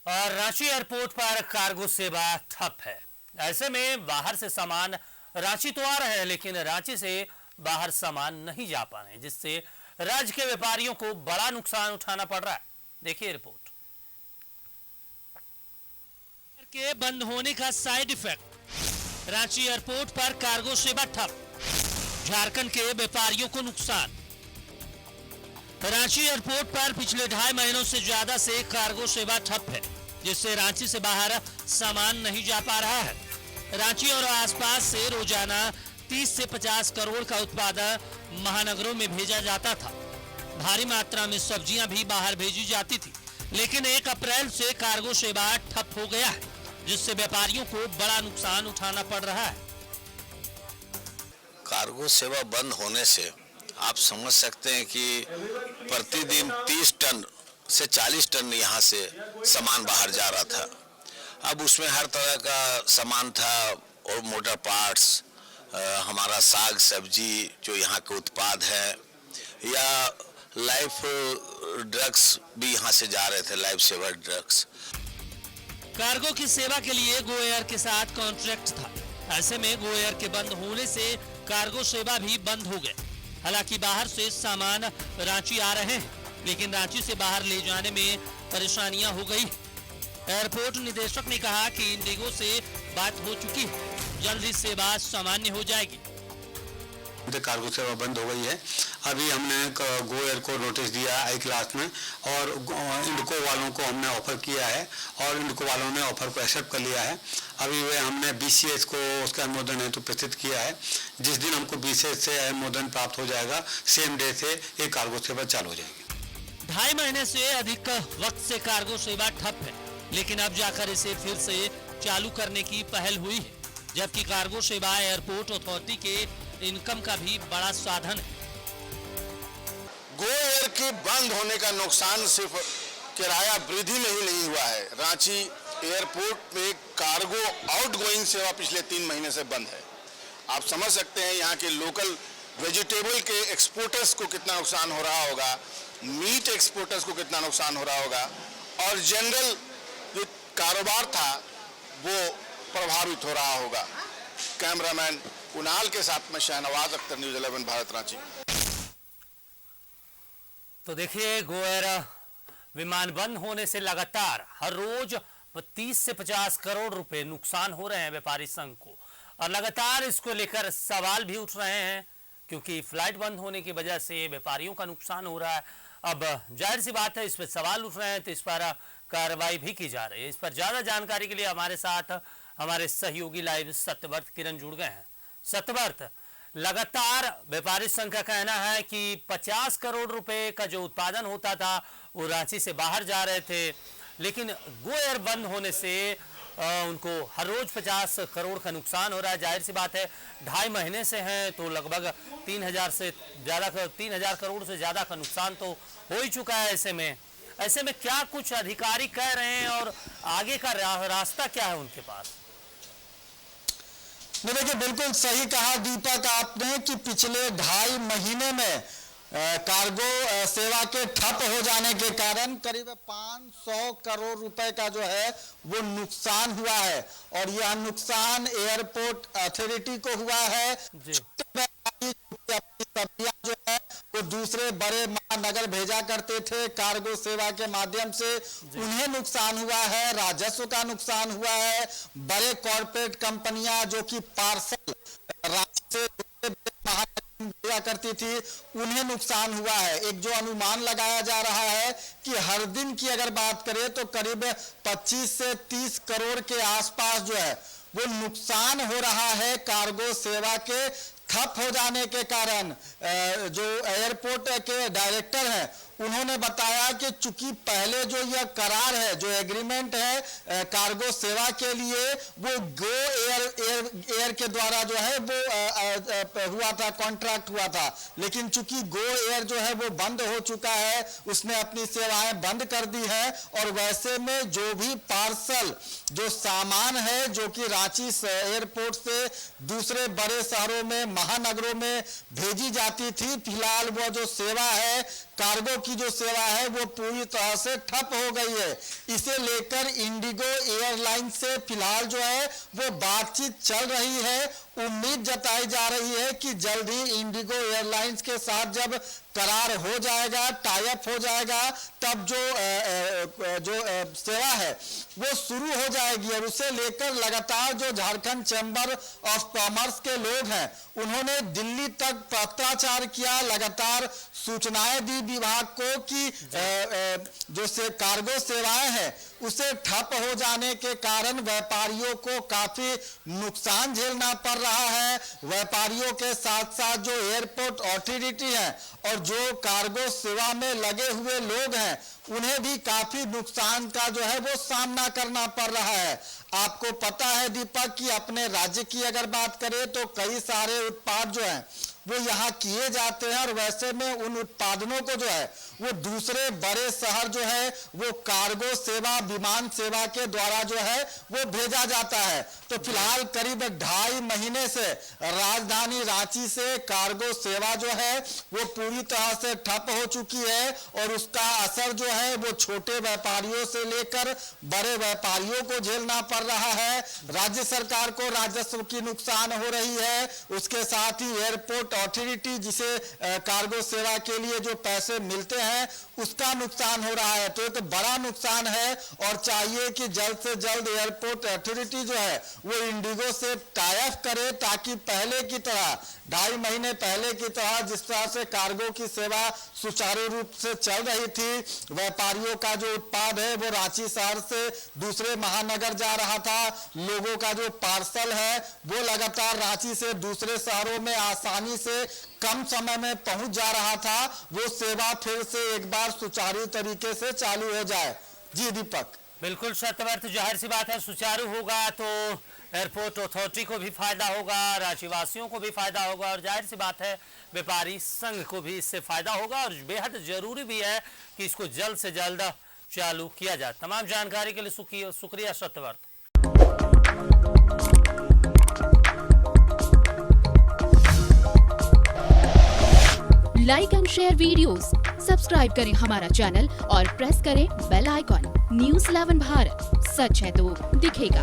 और रांची एयरपोर्ट पर कार्गो सेवा ठप है। ऐसे में बाहर से सामान रांची तो आ रहे हैं, लेकिन रांची से बाहर सामान नहीं जा पा रहे हैं, जिससे राज्य के व्यापारियों को बड़ा नुकसान उठाना पड़ रहा है। देखिए रिपोर्ट। के बंद होने का साइड इफेक्ट, रांची एयरपोर्ट पर कार्गो सेवा ठप, झारखंड के व्यापारियों को नुकसान। रांची एयरपोर्ट पर पिछले 2.5 महीनों से ज्यादा से कार्गो सेवा ठप है, जिससे रांची से बाहर सामान नहीं जा पा रहा है। रांची और आसपास से रोजाना 30 से 50 करोड़ का उत्पादन महानगरों में भेजा जाता था। भारी मात्रा में सब्जियां भी बाहर भेजी जाती थी, लेकिन 1 अप्रैल से कार्गो सेवा ठप हो गया है, जिससे व्यापारियों को बड़ा नुकसान उठाना पड़ रहा है। कार्गो सेवा बंद होने से आप समझ सकते हैं कि प्रतिदिन 30 टन से 40 टन यहाँ से सामान बाहर जा रहा था। अब उसमें हर तरह का सामान था, और मोटर पार्ट्स, हमारा साग सब्जी जो यहाँ के उत्पाद है, या लाइफ ड्रग्स भी यहाँ से जा रहे थे, लाइफ सेवर ड्रग्स। कार्गो की सेवा के लिए गो एयर के साथ कॉन्ट्रैक्ट था। ऐसे में गो एयर के बंद होने से कार्गो सेवा भी बंद हो गए। हालांकि बाहर से सामान रांची आ रहे हैं, लेकिन रांची से बाहर ले जाने में परेशानियां हो गई। एयरपोर्ट निदेशक ने कहा कि इंडिगो से बात हो चुकी है, जल्द ही सेवा सामान्य हो जाएगी। कार्गो सेवा बंद हो गई है। अभी हमने गो एयर को नोटिस दिया हाई क्लास में, और इंडिको वालों को हमने ऑफर किया है, और इंडिको वालों ने ऑफर को एक्सेप्ट कर लिया है। अभी वे हमने BCS को उसका अनुमोदन हेतु प्रेषित किया है। जिस दिन हमको BCS से अनुमोदन प्राप्त हो जाएगा, सेम डे से ये कार्गो सेवा चालू हो जाएगी। 2.5 महीने से अधिक वक्त से कार्गो सेवा ठप है, लेकिन अब जाकर इसे फिर से चालू करने की पहल हुई है, जबकि कार्गो सेवा एयरपोर्ट अथॉरिटी के इनकम का भी बड़ा साधन है। गो एयर के बंद होने का नुकसान सिर्फ किराया वृद्धि में ही नहीं हुआ है। रांची एयरपोर्ट में कार्गो आउटगोइंग सेवा पिछले 3 महीने से बंद है। आप समझ सकते हैं यहाँ के लोकल वेजिटेबल के एक्सपोर्टर्स को कितना नुकसान हो रहा होगा, मीट एक्सपोर्टर्स को कितना नुकसान हो रहा होगा, और जनरल जो कारोबार था वो प्रभावित हो रहा होगा। कैमरामैन कुणाल के साथ में शहनवाज अख्तर, न्यूज़ 11 भारत, रांची। तो देखिए, गो एयर विमान बंद होने से लगातार हर रोज 30 से 50 करोड़ रुपए नुकसान हो रहे हैं व्यापारी संघ को, और लगातार इसको लेकर सवाल भी उठ रहे हैं, क्योंकि फ्लाइट बंद होने की वजह से व्यापारियों का नुकसान हो रहा है। अब जाहिर सी बात है, इस पर सवाल उठ रहे हैं, तो इस पर कार्रवाई भी की जा रही है। इस पर ज्यादा जानकारी के लिए हमारे साथ हमारे सहयोगी लाइव सत्यव्रत किरण जुड़ गए हैं। सत्यव्रत, लगातार व्यापारी संघ का कहना है कि 50 करोड़ रुपए का जो उत्पादन होता था वो रांची से बाहर जा रहे थे, लेकिन गो एयर बंद होने से उनको हर रोज 50 करोड़ का नुकसान हो रहा है। जाहिर सी बात है, 2.5 महीने से हैं, तो लगभग 3,000 करोड़ से ज्यादा का नुकसान तो हो ही चुका है। ऐसे में क्या कुछ अधिकारी कह रहे हैं, और आगे का रास्ता क्या है उनके पास? देखिए, बिल्कुल सही कहा दीपक आपने कि पिछले 2.5 महीने में कार्गो सेवा के ठप हो जाने के कारण करीब 500 करोड़ रुपए का जो है वो नुकसान हुआ है, और यह नुकसान एयरपोर्ट अथॉरिटी को हुआ है। सब्जियां जो है वो दूसरे बड़े महानगर भेजा करते थे कार्गो सेवा के माध्यम से, उन्हें नुकसान हुआ है, राजस्व का नुकसान हुआ है। बड़े कॉर्पोरेट कंपनियां जो कि पार्सल राज्य से भेजा करती थी, उन्हें नुकसान हुआ है। एक जो अनुमान लगाया जा रहा है कि हर दिन की अगर बात करें तो करीब 25 से 30 करोड़ के आसपास जो है वो नुकसान हो रहा है कार्गो सेवा के ठप हो जाने के कारण। जो एयरपोर्ट के डायरेक्टर हैं, उन्होंने बताया कि चूंकि पहले जो यह करार है, जो एग्रीमेंट है कार्गो सेवा के लिए, वो गो एयर के द्वारा जो है वो हुआ था, कॉन्ट्रैक्ट हुआ था, लेकिन चूंकि गो एयर जो है वो बंद हो चुका है, उसने अपनी सेवाएं बंद कर दी है, और वैसे में जो भी पार्सल, जो सामान है जो कि रांची एयरपोर्ट से दूसरे बड़े शहरों में, महानगरों में भेजी जाती थी, फिलहाल वो जो सेवा है कार्गो की जो सेवा है वो पूरी तरह से ठप हो गई है। इसे लेकर इंडिगो एयरलाइन से फिलहाल जो है वो बातचीत चल रही है। उम्मीद जताई जा रही है कि जल्द ही इंडिगो एयरलाइंस के साथ जब करार हो जाएगा, टाई अप हो जाएगा, तब जो सेवा है वो शुरू हो जाएगी। और उसे लेकर लगातार जो झारखंड चैम्बर ऑफ कॉमर्स के लोग हैं उन्होंने दिल्ली तक पत्राचार किया, लगातार सूचनाएं दी विभाग को कि जो से कार्गो सेवाएं हैं उसे ठप हो जाने के कारण व्यापारियों को काफी नुकसान झेलना पड़ रहा है। व्यापारियों के साथ साथ जो एयरपोर्ट अथॉरिटी है और जो कार्गो सेवा में लगे हुए लोग हैं उन्हें भी काफी नुकसान का जो है वो सामना करना पड़ रहा है। आपको पता है दीपक कि अपने राज्य की अगर बात करें तो कई सारे उत्पाद जो हैं वो यहाँ किए जाते हैं और वैसे में उन उत्पादनों को जो है वो दूसरे बड़े शहर जो है वो कार्गो सेवा, विमान सेवा के द्वारा जो है वो भेजा जाता है। तो फिलहाल करीब 2.5 महीने से राजधानी रांची से कार्गो सेवा जो है वो पूरी तरह से ठप हो चुकी है और उसका असर जो है वो छोटे व्यापारियों से लेकर बड़े व्यापारियों को झेलना पड़ रहा है। राज्य सरकार को राजस्व की नुकसान हो रही है, उसके साथ ही एयरपोर्ट अथॉरिटी जिसे कार्गो सेवा के लिए जो पैसे मिलते हैं उसका नुकसान हो रहा है। तो एक बड़ा नुकसान है और चाहिए कि जल्द से जल्द एयरपोर्ट अथॉरिटी जो है वो इंडिगो से टाई अप करे ताकि पहले की तरह 2.5 महीने पहले की तरह जिस तरह से कार्गो की सेवा सुचारू रूप से चल रही थी, व्यापारियों का जो उत्पाद है वो रांची शहर से दूसरे महानगर जा रहा था, लोगों का जो पार्सल है वो लगातार रांची से दूसरे शहरों में आसानी से कम समय में पहुंच जा रहा था, वो सेवा फिर से एक बार सुचारू तरीके से चालू हो जाए। जी दीपक। बिल्कुल सत्यव्रत, जाहिर सी बात है सुचारू होगा तो एयरपोर्ट अथॉरिटी को भी फायदा होगा, राज्यवासियों को भी फायदा होगा और जाहिर सी बात है व्यापारी संघ को भी इससे फायदा होगा और बेहद जरूरी भी है कि इसको जल्द से जल्द चालू किया जाए। तमाम जानकारी के लिए शुक्रिया Satyavrat. Like and share videos, subscribe करें हमारा चैनल और प्रेस करें बेल आइकॉन। न्यूज़ 11 भारत, सच है तो दिखेगा।